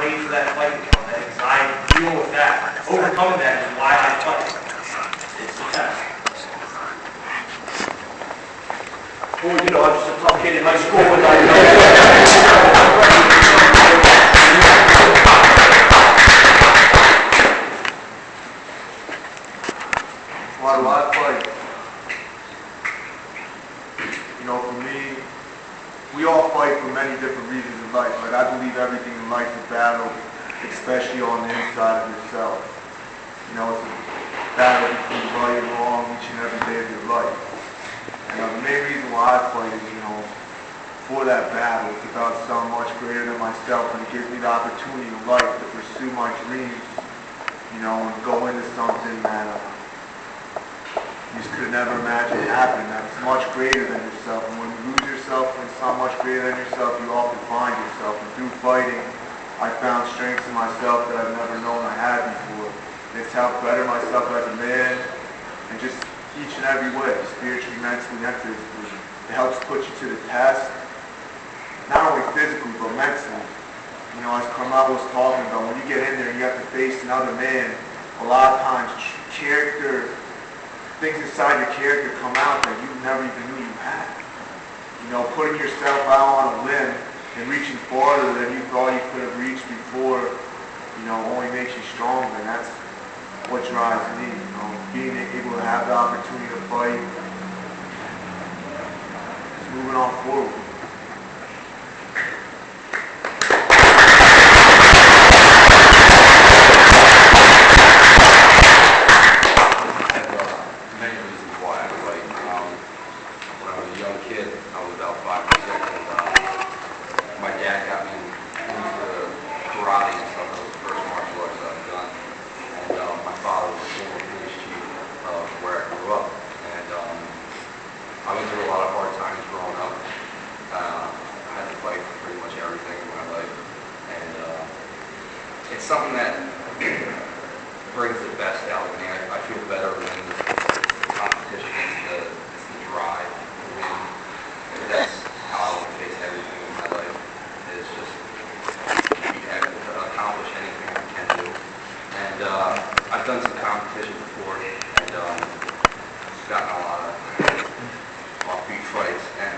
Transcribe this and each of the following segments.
wait for that fight to come, that anxiety, dealing with that, overcoming that is why I fight. It's a test. Well, you know, I was just a tough kid in high school when Why do I fight? You know, for me, we all fight for many different reasons in life. Like, I believe everything in life is battle, especially on the inside of yourself. You know, it's a battle between right and wrong each and every day of your life. And the main reason why I fight is, you know, for that battle. It's about something much greater than myself, and it gives me the opportunity in life to pursue my dreams, you know, and go into something that you just could never imagine happening. That's much greater than yourself. And when you lose yourself in something much greater than yourself, you often find yourself. And through fighting, I found strengths in myself that I've never known I had before. It's helped better myself as a man, and just each and every way, spiritually, mentally, and physically. It helps put you to the test, not only physically, but mentally. You know, as Carmelo was talking about, when you get in there and you have to face another man, a lot of times things inside your character come out that you never even knew you had. You know, putting yourself out on a limb and reaching farther than you thought you could have reached before, you know, only makes you stronger, and that's what drives me, you know, being able to have the opportunity to fight, just moving on forward. It's something that brings the best out of me. I feel better when the competition, it's the drive to win. And that's how I want to face everything in my life. Is just be able to accomplish anything I can do. And I've done some competition before, and gotten a lot of offbeat fights. And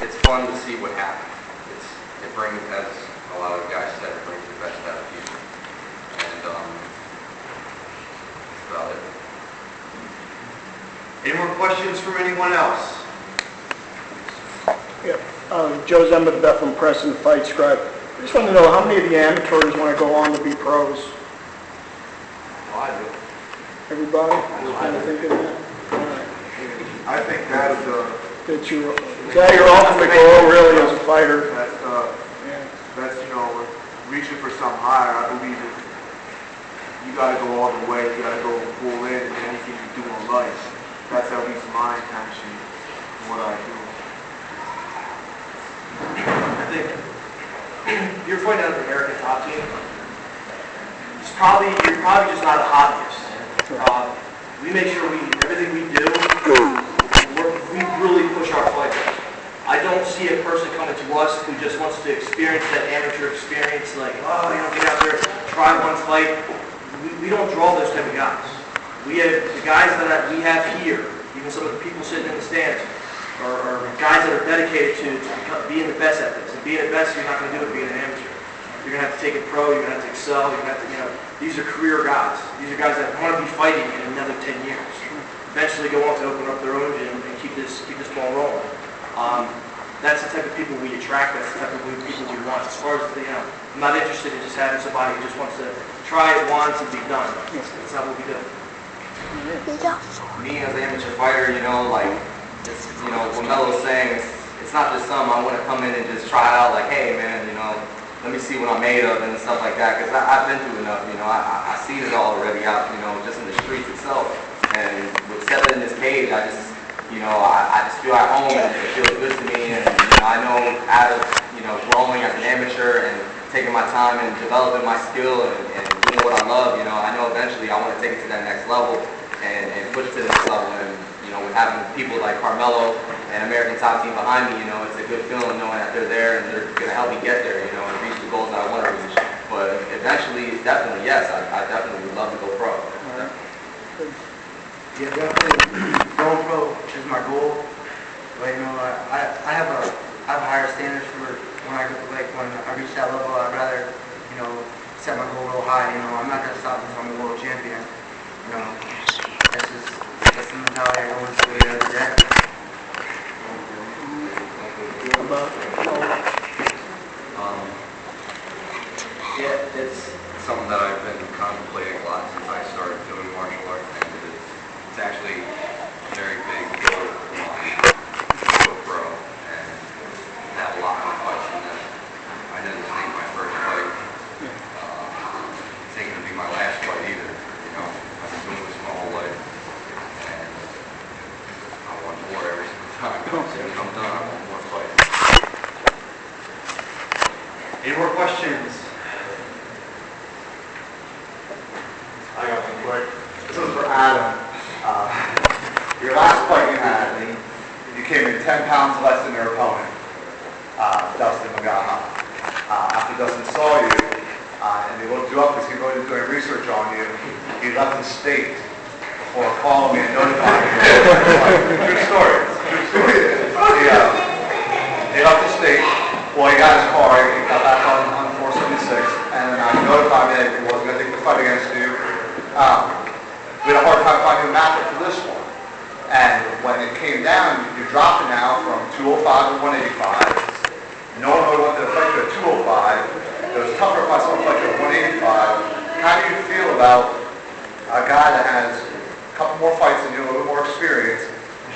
it's fun to see what happens. It brings, as a lot of the guys said, it brings the best out of people. And that's about it. Any more questions from anyone else? Yeah. Joe Zemba, the Bethlem Press and Fight Scribe. I just want to know how many of the amateurs want to go on to be pros? Well, I do. Everybody? Just kind of thinking that? All right. I think that is Is that your ultimate goal, really, as a fighter? That's, you know, reaching for something higher. I believe that you got to go all the way. You got to go full in anything you do in life. That's at least my intention in what I do. I think if you're fighting out of the American top team, you're probably just not a hobbyist. We make sure everything we do, we really push our fighters. I don't see a person coming to us who just wants to experience that amateur experience, like, oh, you know, get out there, try one fight. We don't draw those type of guys. We have the guys that we have here, even some of the people sitting in the stands, are guys that are dedicated to being the best at this. And being the best, you're not going to do it being an amateur. You're going to have to take it pro, you're going to have to excel, you're going to have to, you know, these are career guys. These are guys that want to be fighting in another 10 years. Eventually go on to open up their own gym and keep this ball rolling. That's the type of people we attract. That's the type of people we want. As far as, you know, I'm not interested in just having somebody who just wants to try it once and be done. That's not what we do. Me as an amateur fighter, you know, like, it's, you know, what Melo was saying, it's not just something I want to come in and just try out, like, hey, man, you know, let me see what I'm made of and stuff like that, because I've been through enough, you know, I seen it all already out, you know, just in the streets itself. And with stepping in this cage, I just, you know, I just feel at home, and it feels good to me. And, you know, I know out of, you know, growing as an amateur and taking my time and developing my skill and doing what I love, you know, I know eventually I want to take it to that next level and push it to the next level. And, you know, with having people like Carmelo and American Top Team behind me, you know, it's a good feeling knowing that they're there and they're going to help me get there, you know, and reach the goals that I want to reach. But eventually, definitely, yes, I definitely would love to go pro. Yeah, definitely going pro is my goal. But you know, I have higher standards for when when I reach that level. I'd rather, you know, set my goal real high. You know, I'm not gonna stop until I'm a world champion. You know, that's the mentality I go into it every day. Yeah, it's something that I've been contemplating a lot since I started doing martial arts, and it's actually a very big goal of mine to go pro and have a lot more fights than that. I know this ain't my first fight. This ain't gonna be my last fight either. You know, I've been doing this my whole life, and I want more every single time. As soon as I'm done, I want more fights. Any more questions? I got one quick. This is for Adam. Your last fight you had, you came in 10 pounds less than your opponent, Dustin Magaha. After Dustin saw you, and he looked you up because he was doing research on you, he left the state before calling me and notifying me. True story. True story. He left the state. Well, he got his car, he got back on 476, and then notified me that he wasn't going to take the fight against you. We had a hard time finding a matchup for this one. And when it came down, you dropped it now from 205 to 185. No one really wanted to fight you at 205. It was tougher to find someone to fight you at 185. How do you feel about a guy that has a couple more fights than you, a little bit more experience,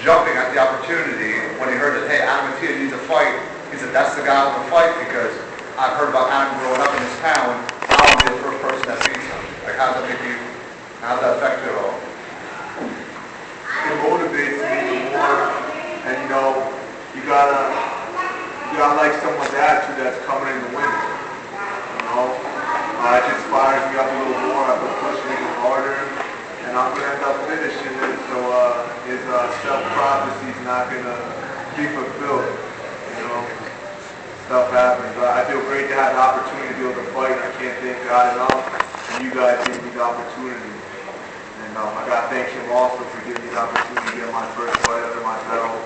jumping at the opportunity when he heard that, hey, Adam Mattia needs a fight? He said, that's the guy I want to fight because I've heard about Adam growing up in this town. I want to be the first person that beats him. Like, how does that make you, how does that affect you at all? It motivates me more, and you know, you gotta like someone's attitude that's coming in to win it. You know, it just fires me up a little more. I've been pushing even harder, and I'm gonna end up finishing it. So his self-prophecy is not gonna be fulfilled. You know, stuff happens. I feel great to have the opportunity to be able to fight. I can't thank God enough, and you guys gave me the opportunity. And I got to thank him also for giving me the opportunity to get my first fight under my belt.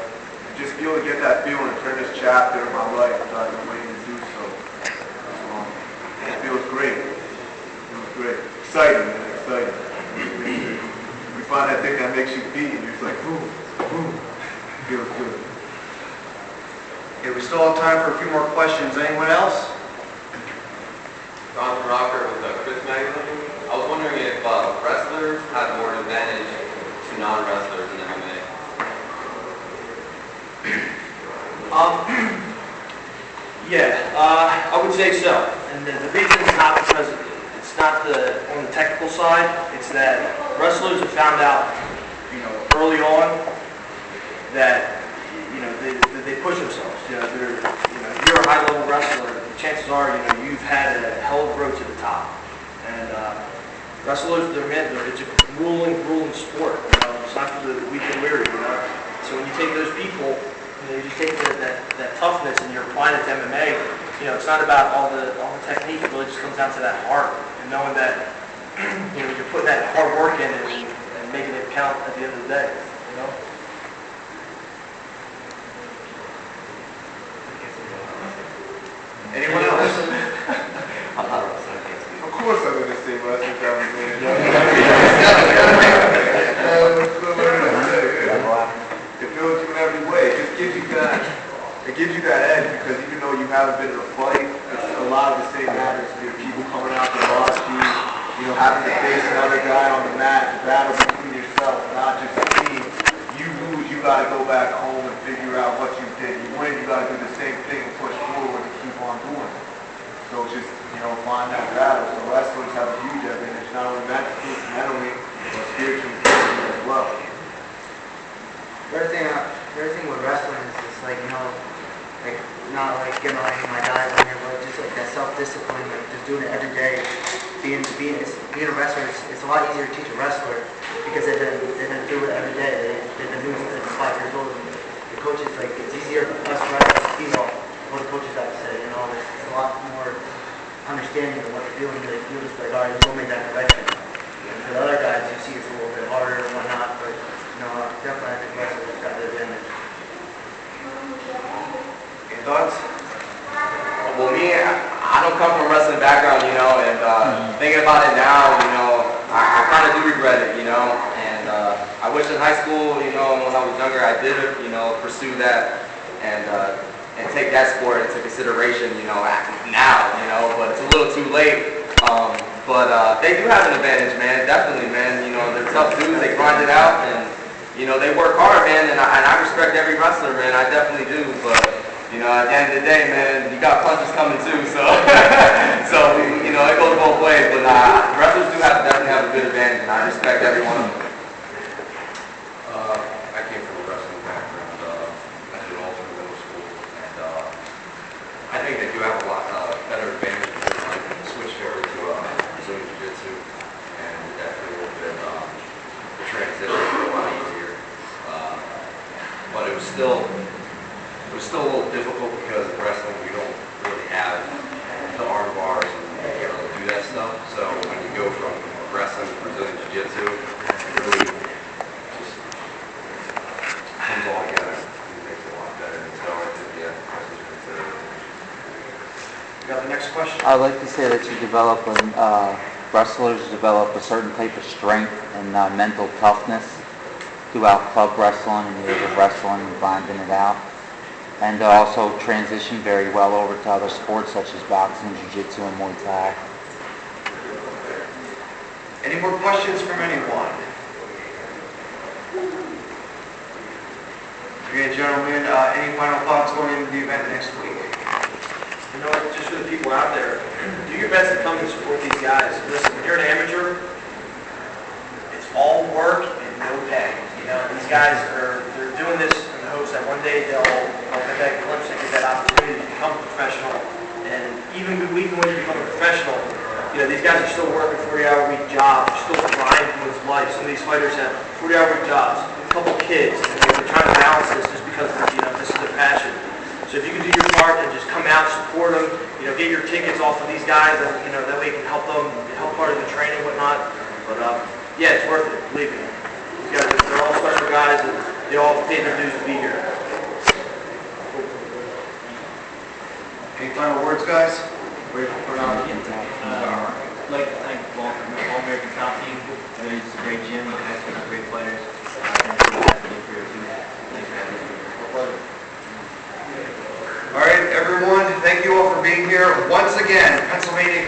And just be able to get that feeling and turn this chapter in my life that I've been waiting to do so. It feels great. It feels great. Exciting, man. Exciting. You find that thing that makes you beat, and you're just like, boom, boom. Feels good. Okay, we still have time for a few more questions. Anyone else? Jonathan Rocker with Chris Magazine. I was wondering if wrestlers have more advantage to non-wrestlers in MMA. I would say so. And the reason is not because it's not on the technical side. It's that wrestlers have found out, early on that they push themselves. If you're a high-level wrestler, the chances are you've had a hell of a road to the top. And wrestlers, it's a grueling sport. It's not for the weak and weary. So when you take those people, you just take that toughness and you're applying it to MMA. It's not about all the technique. It really just comes down to that heart and knowing that you're putting that hard work in and making it count at the end of the day. Anyone else? I'm not a wrestler, I can't speak. Of course I'm going to say wrestling man. It builds you in every way. It gives you that edge because even though you haven't been in a fight, it's a lot of the same matters. People coming out to watch you, having to face another guy on the mat, the battle between yourself, not just the team. You lose, you got to go back home and figure out what you did. You win, you got to do the same thing and push forward and keep on doing it. So just, find that battle. So wrestlers have a huge advantage, not only mentally, but spiritually as well. Everything with wrestling is just not like getting my diet on here, but just like that self-discipline, like just doing it every day. Being a wrestler, it's a lot easier to teach a wrestler because they've been doing it every day. They've been doing it since 5 years old. The coaches, it's easier for us wrestlers, what the coaches have to say. It's a lot more understanding of what they're doing, you'll just be like, all right, we'll make that correction. And for the other guys, you see it's a little bit harder and whatnot, but, definitely I think wrestlers got the advantage. Any thoughts? Well, me, I don't come from a wrestling background, and thinking about it now, I kind of do regret it, and I wish in high school, when I was younger, I did, pursue that and take that sport into consideration, now, but it's a little too late. But they do have an advantage, man, definitely, man. They're tough dudes, they grind it out, and, they work hard, man, and I respect every wrestler, man, I definitely do, but, at the end of the day, man, you got punches coming too, so, it goes both ways, but wrestlers do definitely have a good advantage, and I respect every one of them. I came from a wrestling background. I did alternate middle school, and I think they do have a lot better advantage because I switched over to Brazilian Jiu-Jitsu, and it definitely would have been the transition was a lot easier. But it was still a little difficult because in wrestling we don't really have the arm bars and you can't really do that stuff. So when you go from wrestling to Brazilian Jiu-Jitsu, it really just comes all together and makes it a lot better. And so I think, yeah, wrestlers consider it. You got the next question? I'd like to say that wrestlers develop a certain type of strength and mental toughness throughout club wrestling and years of wrestling and grinding it out. And also transition very well over to other sports such as boxing, jiu-jitsu, and Muay Thai. Any more questions from anyone? Okay, gentlemen, any final thoughts going into the event next week? Just for the people out there, do your best to come and support these guys. Listen, when you're an amateur, it's all work and no pay. These guys they're doing this in the hopes that one day they'll get that glimpse and get that opportunity to become a professional. And even when you become a professional, these guys are still working 40-hour-a-week jobs, they're still grinding with life. Some of these fighters have 40-hour-a-week jobs, a couple kids, and they're trying to balance this just because this is their passion. So if you can do your part and just come out, support them, get your tickets off of these guys, and that way you can help them, help part of the training and whatnot. But yeah, it's worth it, believe me. These guys, they're all special guys, and they all paid their dues to be here. Any final words, guys? Wait for now. I'd like to thank the All-American Top Team. It's a great gym, you guys are great players. Thanks for having me. All right, everyone, thank you all for being here. Once again, Pennsylvania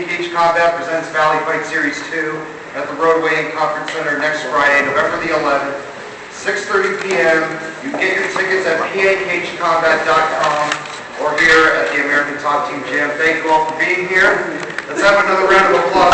Cage Combat presents Valley Fight Series 2 at the Roadway and Conference Center next Friday, November the 11th, 6:30 p.m. You can get your tickets at pacagecombat.com or here at the American Top Team Gym. Thank you all for being here. Let's have another round of applause.